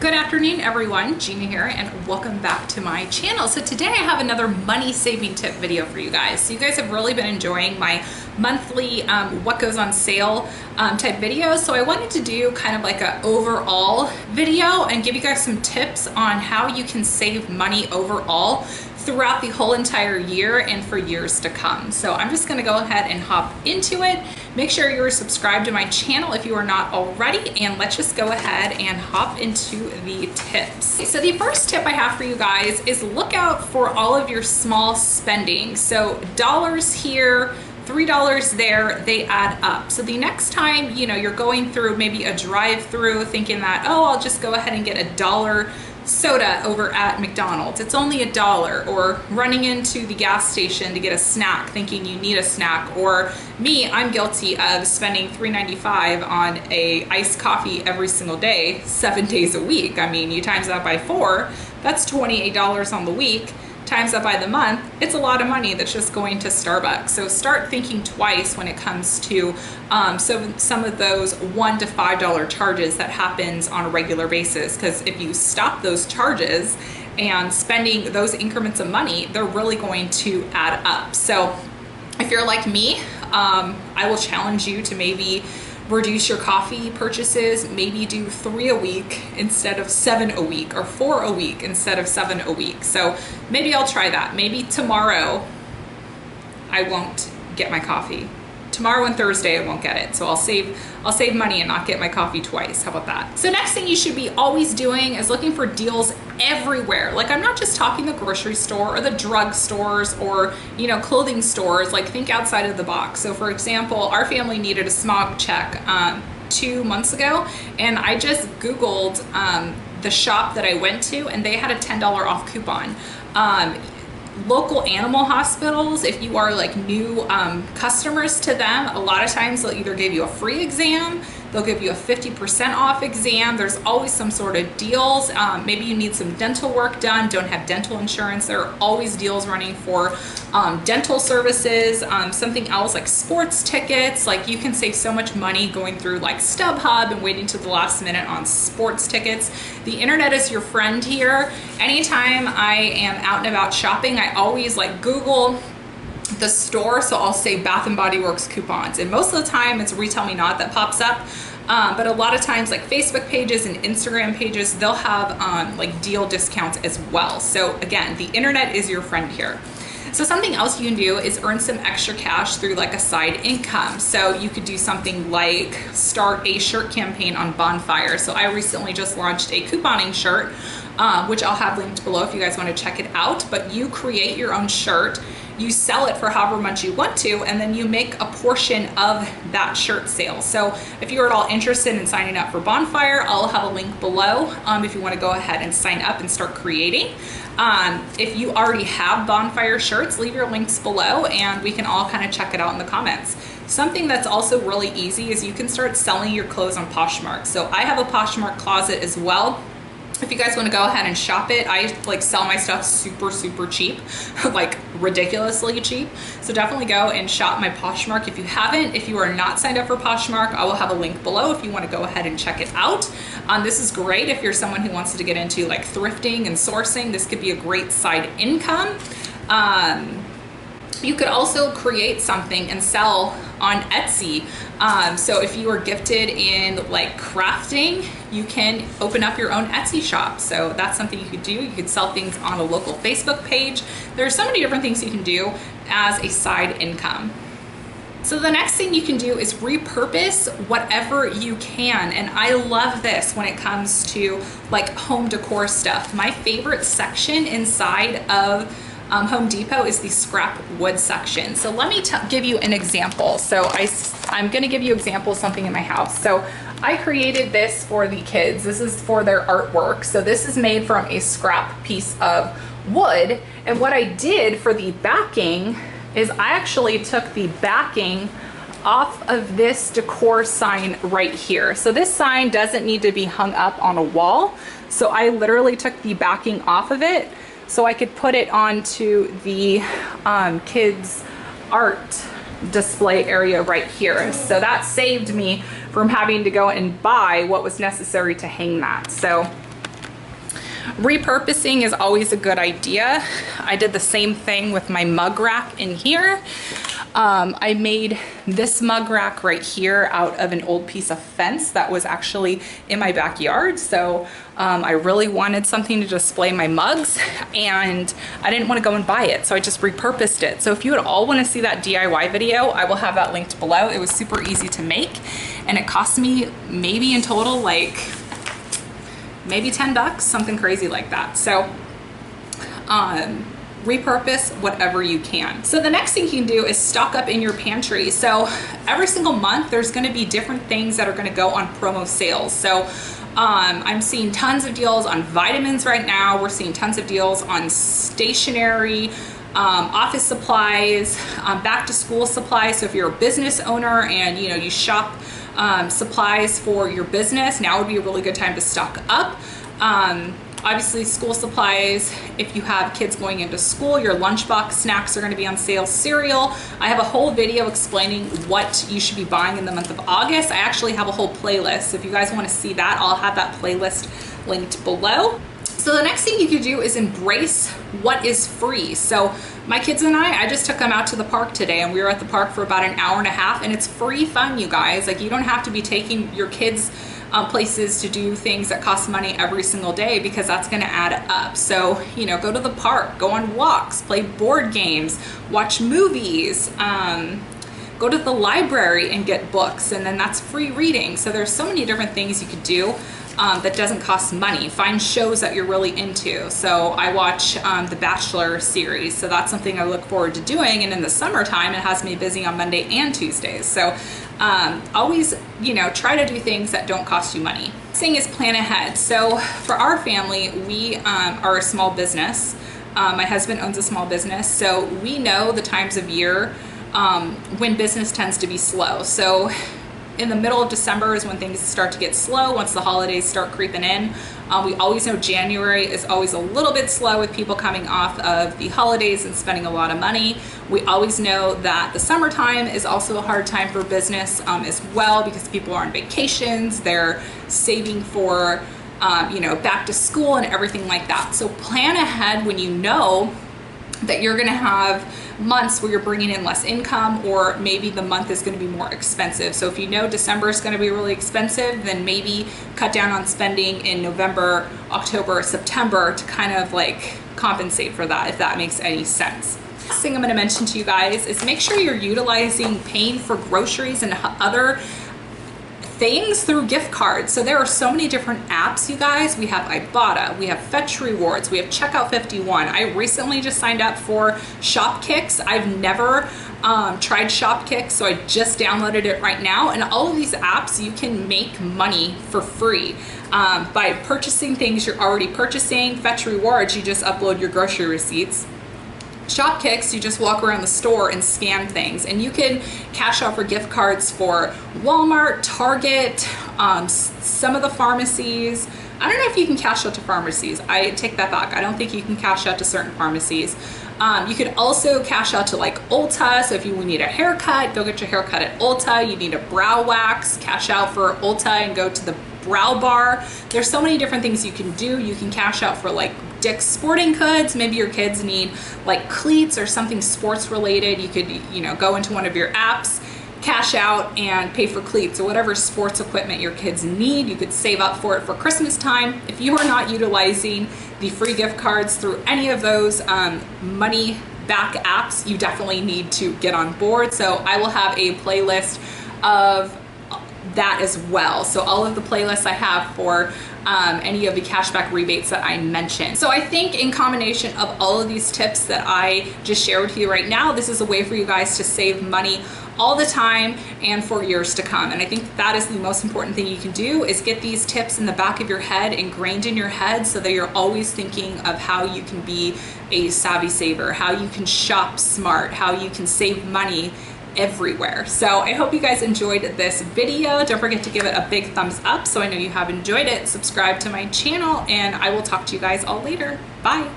Good afternoon, everyone. Gina here, and welcome back to my channel. So today I have another money saving tip video for you guys. So you guys have really been enjoying my monthly what goes on sale type videos. So I wanted to do kind of like an overall video and give you guys some tips on how you can save money overall throughout the whole entire year and for years to come. So I'm just gonna go ahead and hop into it. Make sure you're subscribed to my channel if you are not already, and let's just go ahead and hop into the tips. So the first tip I have for you guys is look out for all of your small spending. So dollars here, $3 there, they add up. So the next time, you're going through maybe a drive-through thinking that, oh, I'll just go ahead and get $1 soda over at McDonald's. It's only $1, or running into the gas station to get a snack thinking you need a snack. Or me, I'm guilty of spending $3.95 on a iced coffee every single day, 7 days a week. I mean, you times that by 4, that's $28 on the week. Times that by the month, it's a lot of money that's just going to Starbucks. So start thinking twice when it comes to some of those $1 to $5 charges that happens on a regular basis. Because if you stop those charges and spending those increments of money, they're really going to add up. So if you're like me, I will challenge you to maybe reduce your coffee purchases, maybe do 3 a week instead of 7 a week, or 4 a week instead of 7 a week. So maybe I'll try that. Maybe tomorrow I won't get my coffee. Tomorrow and Thursday I won't get it. So I'll save money and not get my coffee twice. How about that? So next thing you should be always doing is looking for deals everywhere. Like, I'm not just talking the grocery store or the drug stores or, clothing stores. Like, think outside of the box. So for example, our family needed a smog check 2 months ago, and I just Googled the shop that I went to, and they had a $10 off coupon. Local animal hospitals, if you are like new customers to them, a lot of times they'll either give you a free exam, they'll give you a 50% off exam. There's always some sort of deals. Maybe you need some dental work done, don't have dental insurance. There are always deals running for dental services. Something else like sports tickets. Like, you can save so much money going through like StubHub and waiting to the last minute on sports tickets. The internet is your friend here. Anytime I am out and about shopping, I always like Google the store. So I'll say Bath and Body Works coupons, and most of the time it's Retail Me Not that pops up. But a lot of times, like Facebook pages and Instagram pages, they'll have like deal discounts as well. So again, the internet is your friend here. So something else you can do is earn some extra cash through like a side income. So you could do something like start a shirt campaign on Bonfire. So I recently just launched a couponing shirt, which I'll have linked below if you guys want to check it out. But you create your own shirt, you sell it for however much you want to, and then you make a portion of that shirt sale. So if you're at all interested in signing up for Bonfire, I'll have a link below if you want to go ahead and sign up and start creating. If you already have Bonfire shirts, leave your links below and we can all kind of check it out in the comments. Something that's also really easy is you can start selling your clothes on Poshmark. So I have a Poshmark closet as well. If you guys want to go ahead and shop it, I like sell my stuff super cheap, like ridiculously cheap. So definitely go and shop my Poshmark if you haven't. If you are not signed up for Poshmark, I will have a link below if you want to go ahead and check it out. This is great if you're someone who wants to get into like thrifting and sourcing. This could be a great side income. You could also create something and sell on Etsy. So if you are gifted in like crafting, you can open up your own Etsy shop. So that's something you could do. You could sell things on a local Facebook page. There are so many different things you can do as a side income. So the next thing you can do is repurpose whatever you can. And I love this when it comes to like home decor stuff. My favorite section inside of Home Depot is the scrap wood section. So let me give you an example. So I'm gonna give you examples of something in my house. So I created this for the kids. This is for their artwork. So this is made from a scrap piece of wood. And what I did for the backing is I actually took the backing off of this decor sign right here. So this sign doesn't need to be hung up on a wall. So I literally took the backing off of it so I could put it onto the kids' art display area right here. So that saved me from having to go and buy what was necessary to hang that. So repurposing is always a good idea. I did the same thing with my mug rack in here. I made this mug rack right here out of an old piece of fence that was actually in my backyard. So I really wanted something to display my mugs and I didn't want to go and buy it. So I just repurposed it. So if you would all want to see that DIY video, I will have that linked below. It was super easy to make and it cost me maybe in total like maybe 10 bucks, something crazy like that. So repurpose whatever you can. So the next thing you can do is stock up in your pantry. So every single month there's going to be different things that are going to go on promo sales. So I'm seeing tons of deals on vitamins right now. We're seeing tons of deals on stationery, office supplies, back to school supplies. So if you're a business owner and you shop supplies for your business, now would be a really good time to stock up. Obviously school supplies, if you have kids going into school, your lunchbox snacks are going to be on sale. Cereal, I have a whole video explaining what you should be buying in the month of August. I actually have a whole playlist. So if you guys want to see that, I'll have that playlist linked below. So the next thing you can do is embrace what is free. So my kids and I just took them out to the park today and we were at the park for about an hour and a half and it's free fun, you guys. Like you don't have to be taking your kids places to do things that cost money every single day because that's going to add up. So, go to the park, go on walks, play board games, watch movies, go to the library and get books, and then that's free reading. So there's so many different things you could do that doesn't cost money. Find shows that you're really into. So I watch the Bachelor series, so that's something I look forward to doing, and in the summertime it has me busy on Monday and Tuesdays. So always, try to do things that don't cost you money. Next thing is plan ahead. So for our family, we are a small business. My husband owns a small business, so we know the times of year when business tends to be slow. So in the middle of December is when things start to get slow once the holidays start creeping in. We always know January is always a little bit slow with people coming off of the holidays and spending a lot of money. We always know that the summertime is also a hard time for business as well because people are on vacations, they're saving for back to school and everything like that. So plan ahead when you know that you're gonna have months where you're bringing in less income, or maybe the month is going to be more expensive. So if you know December is going to be really expensive, then maybe cut down on spending in November, October, September to kind of like compensate for that, if that makes any sense. Last thing I'm going to mention to you guys is make sure you're utilizing paying for groceries and other things through gift cards. So there are so many different apps, you guys. We have Ibotta, we have Fetch Rewards, we have Checkout 51. I recently just signed up for Shopkicks. I've never tried Shopkicks, so I just downloaded it right now. And all of these apps, you can make money for free by purchasing things you're already purchasing. Fetch Rewards, you just upload your grocery receipts. Shopkicks, you just walk around the store and scan things, and you can cash out for gift cards for Walmart, Target, some of the pharmacies. I don't know if you can cash out to pharmacies. I take that back. I don't think you can cash out to certain pharmacies. You could also cash out to like Ulta. So if you need a haircut, go get your haircut at Ulta. You need a brow wax, cash out for Ulta and go to the brow bar. There's so many different things you can do. You can cash out for like Dick's Sporting Goods. Maybe your kids need like cleats or something sports related. You could, go into one of your apps, cash out and pay for cleats or whatever sports equipment your kids need. You could save up for it for Christmas time. If you are not utilizing the free gift cards through any of those money back apps, you definitely need to get on board. So I will have a playlist of that as well. So all of the playlists I have for any of the cashback rebates that I mentioned. So I think in combination of all of these tips that I just shared with you right now, this is a way for you guys to save money all the time and for years to come. And I think that is the most important thing you can do, is get these tips in the back of your head, ingrained in your head, so that you're always thinking of how you can be a savvy saver, how you can shop smart, how you can save money everywhere. So I hope you guys enjoyed this video. Don't forget to give it a big thumbs up so I know you have enjoyed it. Subscribe to my channel, and I will talk to you guys all later. Bye.